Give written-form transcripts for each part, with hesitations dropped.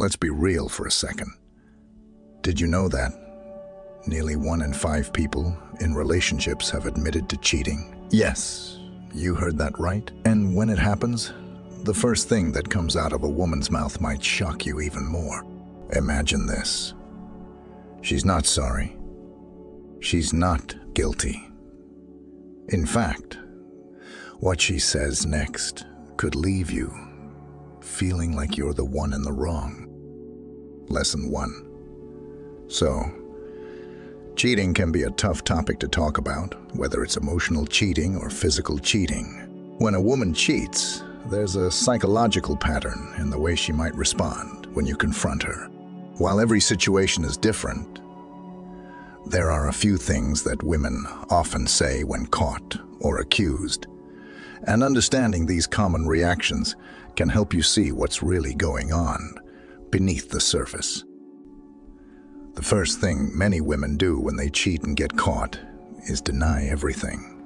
let's be real for a second. Did you know that nearly 1 in 5 people in relationships have admitted to cheating? Yes, you heard that right. And when it happens, the first thing that comes out of a woman's mouth might shock you even more. Imagine this. She's not sorry. She's not guilty. In fact, what she says next could leave you feeling like you're the one in the wrong. Lesson 1. So, cheating can be a tough topic to talk about, whether it's emotional cheating or physical cheating. When a woman cheats, there's a psychological pattern in the way she might respond when you confront her. While every situation is different, there are a few things that women often say when caught or accused. And understanding these common reactions can help you see what's really going on beneath the surface. The first thing many women do when they cheat and get caught is deny everything.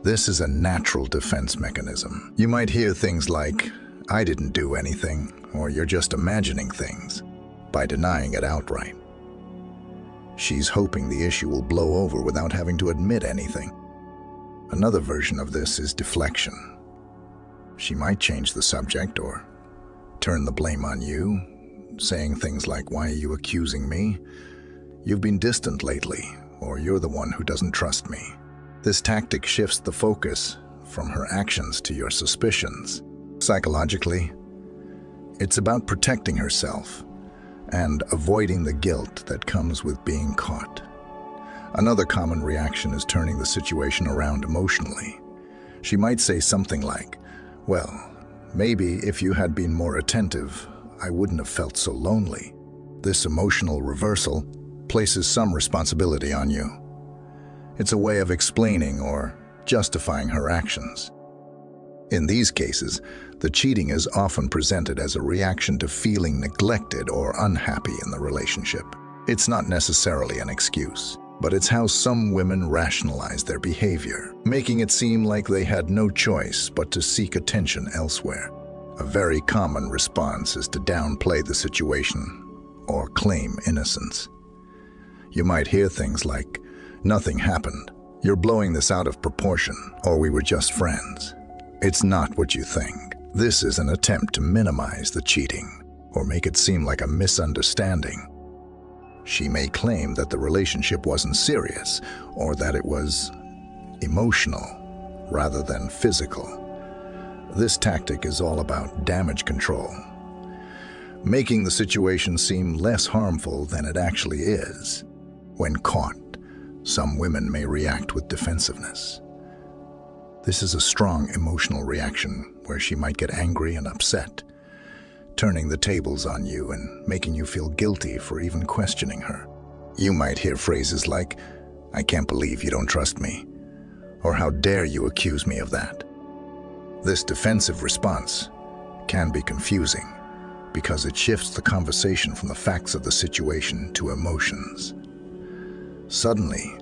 This is a natural defense mechanism. You might hear things like, "I didn't do anything," or "You're just imagining things," by denying it outright. She's hoping the issue will blow over without having to admit anything. Another version of this is deflection. She might change the subject or turn the blame on you, saying things like, "Why are you accusing me? You've been distant lately," or "You're the one who doesn't trust me." This tactic shifts the focus from her actions to your suspicions. Psychologically, it's about protecting herself and avoiding the guilt that comes with being caught. Another common reaction is turning the situation around emotionally. She might say something like, "Well, maybe if you had been more attentive, I wouldn't have felt so lonely." This emotional reversal places some responsibility on you. It's a way of explaining or justifying her actions. In these cases, the cheating is often presented as a reaction to feeling neglected or unhappy in the relationship. It's not necessarily an excuse, but it's how some women rationalize their behavior, making it seem like they had no choice but to seek attention elsewhere. A very common response is to downplay the situation or claim innocence. You might hear things like, "Nothing happened," "You're blowing this out of proportion," or "We were just friends." It's not what you think. This is an attempt to minimize the cheating or make it seem like a misunderstanding. She may claim that the relationship wasn't serious or that it was emotional rather than physical. This tactic is all about damage control, making the situation seem less harmful than it actually is. When caught, some women may react with defensiveness. This is a strong emotional reaction where she might get angry and upset, turning the tables on you and making you feel guilty for even questioning her. You might hear phrases like, "I can't believe you don't trust me," or "How dare you accuse me of that?" This defensive response can be confusing because it shifts the conversation from the facts of the situation to emotions. Suddenly,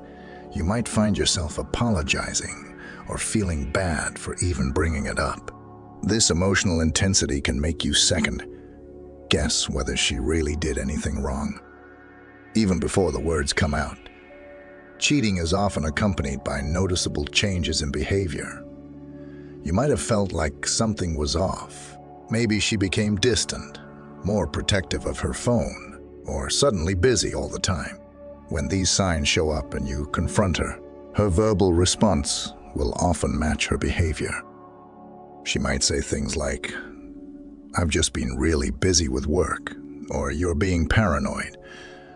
you might find yourself apologizing or feeling bad for even bringing it up. This emotional intensity can make you second guess whether she really did anything wrong, even before the words come out. Cheating is often accompanied by noticeable changes in behavior. You might have felt like something was off. Maybe she became distant, more protective of her phone, or suddenly busy all the time. When these signs show up and you confront her, her verbal response will often match her behavior. She might say things like, "I've just been really busy with work," or "You're being paranoid."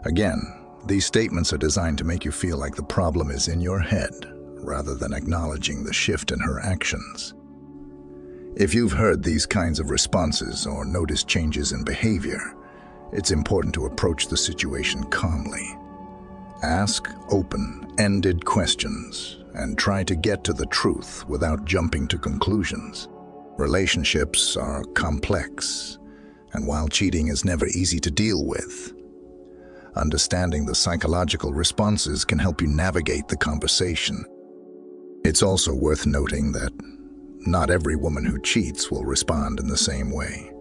Again, these statements are designed to make you feel like the problem is in your head, rather than acknowledging the shift in her actions. If you've heard these kinds of responses or noticed changes in behavior, it's important to approach the situation calmly. Ask open-ended questions and try to get to the truth without jumping to conclusions. Relationships are complex, and while cheating is never easy to deal with, understanding the psychological responses can help you navigate the conversation. It's also worth noting that not every woman who cheats will respond in the same way.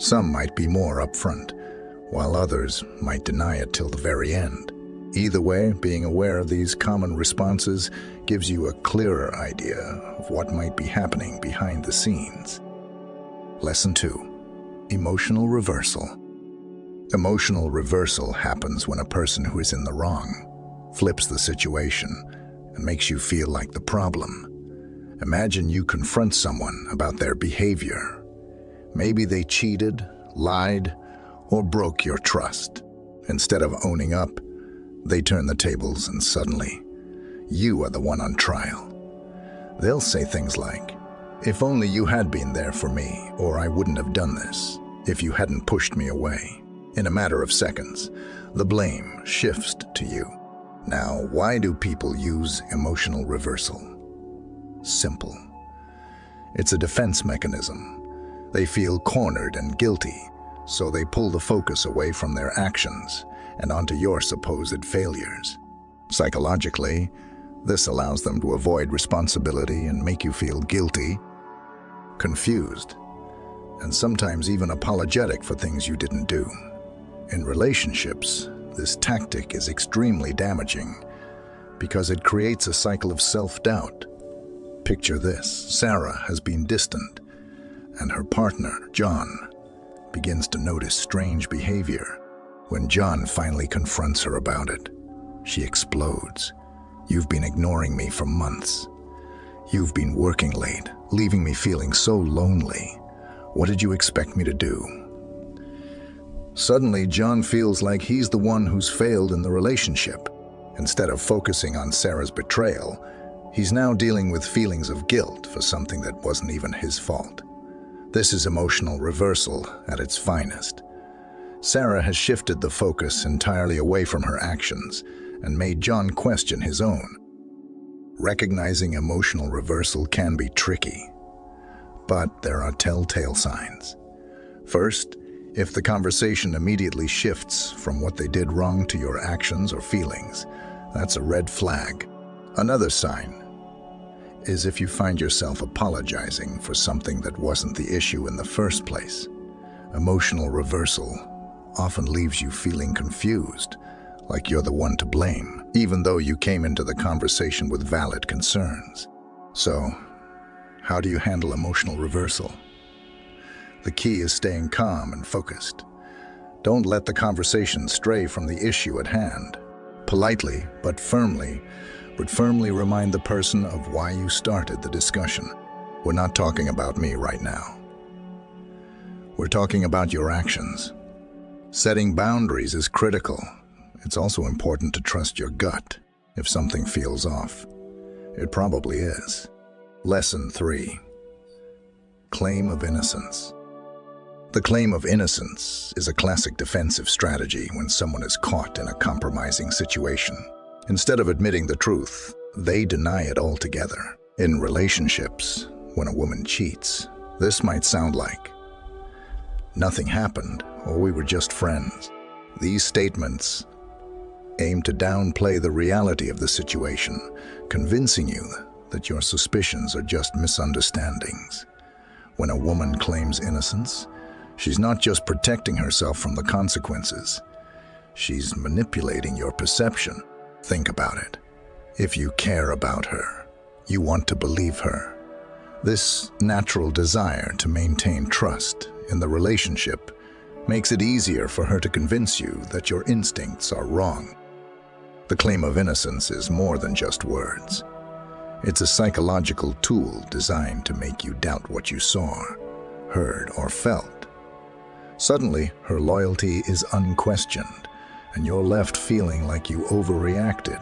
Some might be more upfront, while others might deny it till the very end. Either way, being aware of these common responses gives you a clearer idea of what might be happening behind the scenes. Lesson 2. Emotional reversal. Emotional reversal happens when a person who is in the wrong flips the situation and makes you feel like the problem. Imagine you confront someone about their behavior. Maybe they cheated, lied, or broke your trust. Instead of owning up, they turn the tables and suddenly, you are the one on trial. They'll say things like, "If only you had been there for me, or I wouldn't have done this, if you hadn't pushed me away." In a matter of seconds, the blame shifts to you. Now, why do people use emotional reversal? Simple. It's a defense mechanism. They feel cornered and guilty, so they pull the focus away from their actions and onto your supposed failures. Psychologically, this allows them to avoid responsibility and make you feel guilty, confused, and sometimes even apologetic for things you didn't do. In relationships, this tactic is extremely damaging because it creates a cycle of self-doubt. Picture this: Sarah has been distant, and her partner, John, begins to notice strange behavior. When John finally confronts her about it, she explodes. "You've been ignoring me for months. You've been working late, leaving me feeling so lonely. What did you expect me to do?" Suddenly, John feels like he's the one who's failed in the relationship. Instead of focusing on Sarah's betrayal, he's now dealing with feelings of guilt for something that wasn't even his fault. This is emotional reversal at its finest. Sarah has shifted the focus entirely away from her actions and made John question his own. Recognizing emotional reversal can be tricky, but there are telltale signs. First, if the conversation immediately shifts from what they did wrong to your actions or feelings, that's a red flag. Another sign is if you find yourself apologizing for something that wasn't the issue in the first place. Emotional reversal often leaves you feeling confused, like you're the one to blame, even though you came into the conversation with valid concerns. So, how do you handle emotional reversal? The key is staying calm and focused. Don't let the conversation stray from the issue at hand. Politely, but firmly remind the person of why you started the discussion. We're not talking about me right now. We're talking about your actions. Setting boundaries is critical. It's also important to trust your gut. If something feels off, it probably is. Lesson 3. Claim of innocence. The claim of innocence is a classic defensive strategy when someone is caught in a compromising situation. Instead of admitting the truth, they deny it altogether. In relationships, when a woman cheats, this might sound like, "Nothing happened," or "We were just friends." These statements aim to downplay the reality of the situation, convincing you that your suspicions are just misunderstandings. When a woman claims innocence, she's not just protecting herself from the consequences. She's manipulating your perception. Think about it. If you care about her, you want to believe her. This natural desire to maintain trust in the relationship makes it easier for her to convince you that your instincts are wrong. The claim of innocence is more than just words. It's a psychological tool designed to make you doubt what you saw, heard, or felt. Suddenly, her loyalty is unquestioned, and you're left feeling like you overreacted.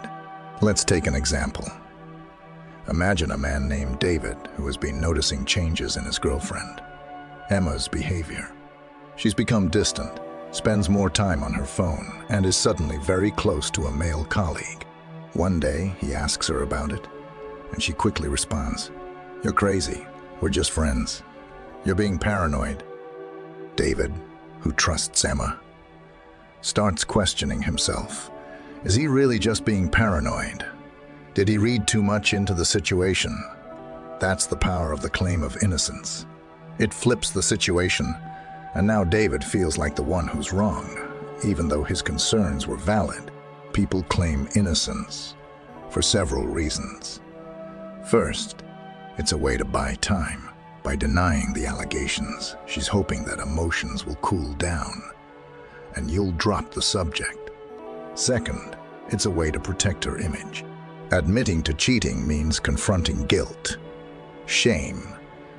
Let's take an example. Imagine a man named David who has been noticing changes in his girlfriend, Emma's behavior. She's become distant, spends more time on her phone, and is suddenly very close to a male colleague. One day, he asks her about it, and she quickly responds, "You're crazy. We're just friends. You're being paranoid." David, who trusts Emma, starts questioning himself. Is he really just being paranoid? Did he read too much into the situation? That's the power of the claim of innocence. It flips the situation And now David feels like the one who's wrong, even though his concerns were valid. People claim innocence for several reasons. First, it's a way to buy time. By denying the allegations, she's hoping that emotions will cool down and you'll drop the subject. Second, it's a way to protect her image. Admitting to cheating means confronting guilt, shame,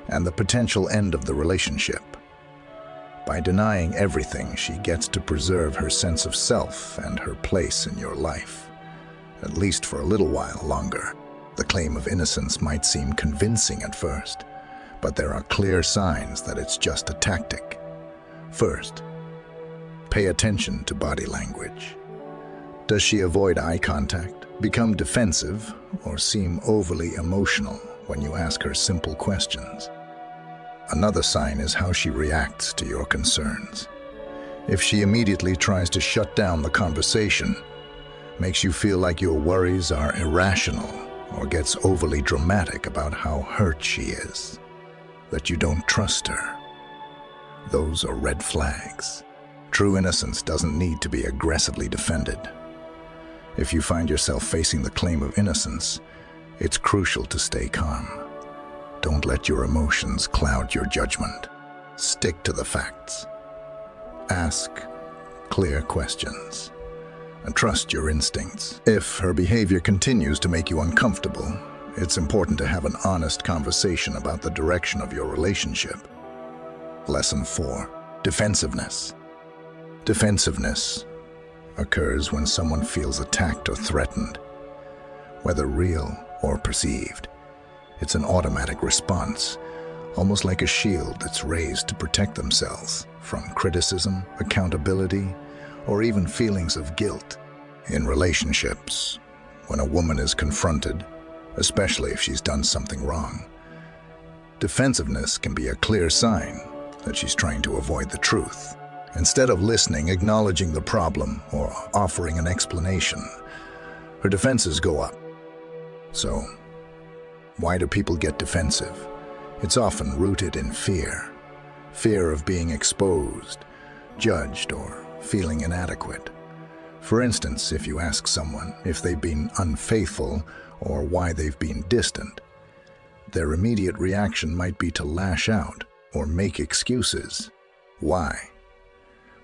and the potential end of the relationship. By denying everything, she gets to preserve her sense of self and her place in your life, at least for a little while longer. The claim of innocence might seem convincing at first, but there are clear signs that it's just a tactic. First, pay attention to body language. Does she avoid eye contact, become defensive, or seem overly emotional when you ask her simple questions? Another sign is how she reacts to your concerns. If she immediately tries to shut down the conversation, makes you feel like your worries are irrational, or gets overly dramatic about how hurt she is, that you don't trust her, those are red flags. True innocence doesn't need to be aggressively defended. If you find yourself facing the claim of innocence, it's crucial to stay calm. Don't let your emotions cloud your judgment. Stick to the facts. Ask clear questions and trust your instincts. If her behavior continues to make you uncomfortable, it's important to have an honest conversation about the direction of your relationship. Lesson 4. Defensiveness. Defensiveness occurs when someone feels attacked or threatened, whether real or perceived. It's an automatic response, almost like a shield that's raised to protect themselves from criticism, accountability, or even feelings of guilt. In relationships, when a woman is confronted, especially if she's done something wrong, defensiveness can be a clear sign that she's trying to avoid the truth. Instead of listening, acknowledging the problem, or offering an explanation, her defenses go up. So, why do people get defensive? It's often rooted in fear. Fear of being exposed, judged, or feeling inadequate. For instance, if you ask someone if they've been unfaithful or why they've been distant, their immediate reaction might be to lash out or make excuses. Why?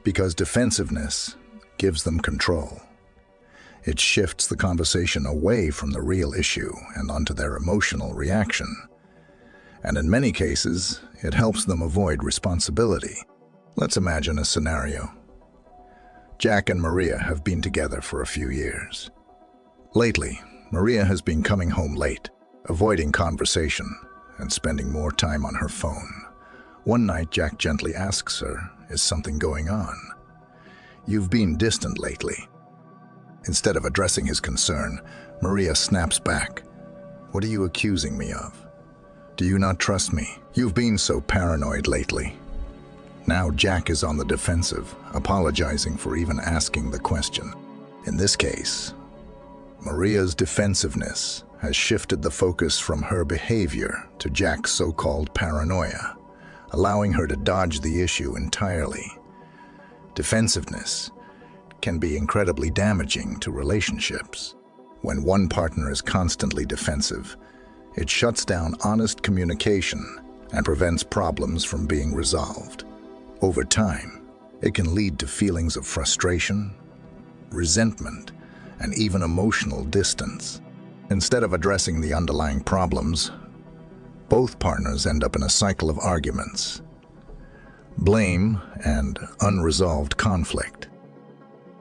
Because defensiveness gives them control. It shifts the conversation away from the real issue and onto their emotional reaction. And in many cases, it helps them avoid responsibility. Let's imagine a scenario. Jack and Maria have been together for a few years. Lately, Maria has been coming home late, avoiding conversation, and spending more time on her phone. One night, Jack gently asks her, "Is something going on? You've been distant lately." Instead of addressing his concern, Maria snaps back. "What are you accusing me of? Do you not trust me? You've been so paranoid lately." Now Jack is on the defensive, apologizing for even asking the question. In this case, Maria's defensiveness has shifted the focus from her behavior to Jack's so-called paranoia, allowing her to dodge the issue entirely. Defensiveness can be incredibly damaging to relationships. When one partner is constantly defensive, it shuts down honest communication and prevents problems from being resolved. Over time, it can lead to feelings of frustration, resentment, and even emotional distance. Instead of addressing the underlying problems, both partners end up in a cycle of arguments, blame, and unresolved conflict.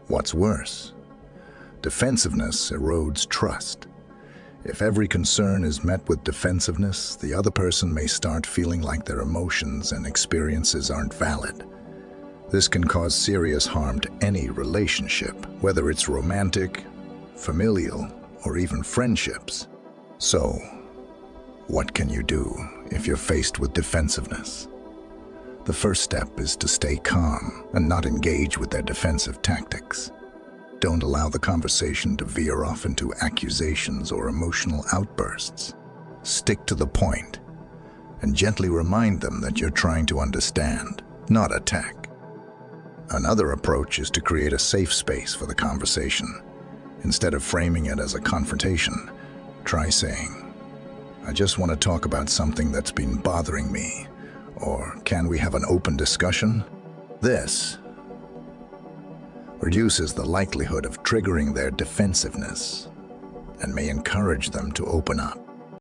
What's worse, defensiveness erodes trust. If every concern is met with defensiveness, the other person may start feeling like their emotions and experiences aren't valid. This can cause serious harm to any relationship, whether it's romantic, familial, or even friendships. So, what can you do if you're faced with defensiveness? The first step is to stay calm and not engage with their defensive tactics. Don't allow the conversation to veer off into accusations or emotional outbursts. Stick to the point and gently remind them that you're trying to understand, not attack. Another approach is to create a safe space for the conversation. Instead of framing it as a confrontation, try saying, "I just want to talk about something that's been bothering me," or "Can we have an open discussion?" This reduces the likelihood of triggering their defensiveness and may encourage them to open up.